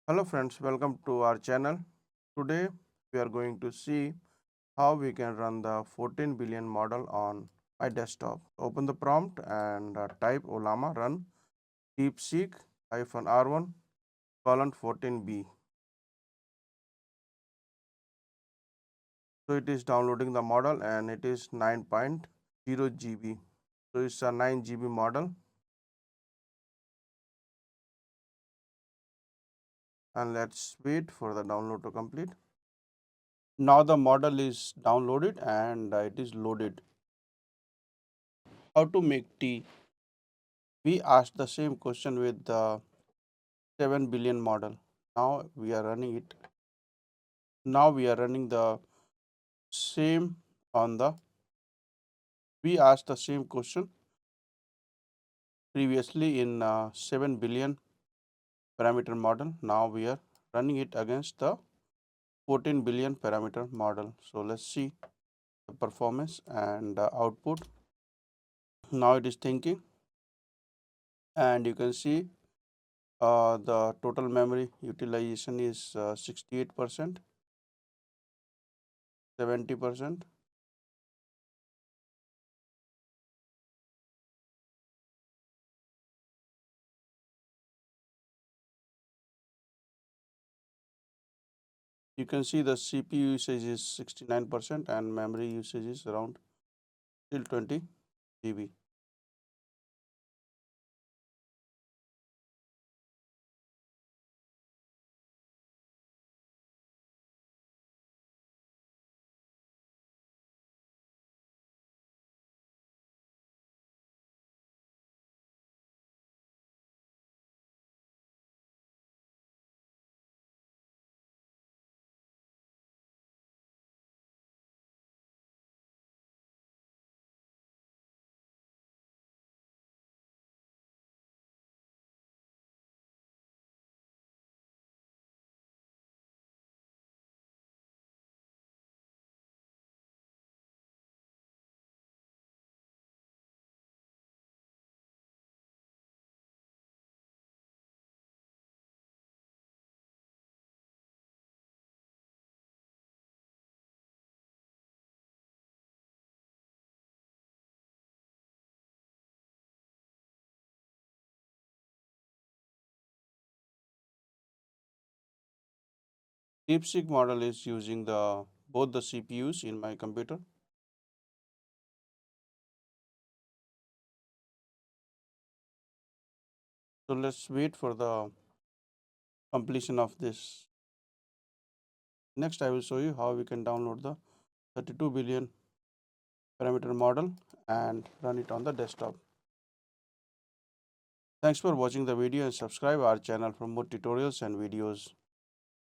Hello friends, welcome to our channel. Today we are going to see how we can run the 14 billion model on my desktop. Open the prompt and type Olama run DeepSeek -R1 colon 14B. So it is downloading the model and it is 9.0 GB. So it's a 9 GB model, and let's wait for the download to complete. Now the model is downloaded and it is loaded. How to make tea? We asked the same question with the 7 billion model. Now we are running it. Now we are running the same on the, we asked the same question previously in 7 billion parameter model. Now we are running it against the 14 billion parameter model. So let's see the performance and output. Now it is thinking, and you can see the total memory utilization is 68%, 70%. You can see the CPU usage is 69% and memory usage is around till 20 GB. DeepSeek model is using the both the CPUs in my computer. So let's wait for the completion of this. Next, I will show you how we can download the 32 billion parameter model and run it on the desktop. Thanks for watching the video and subscribe our channel for more tutorials and videos.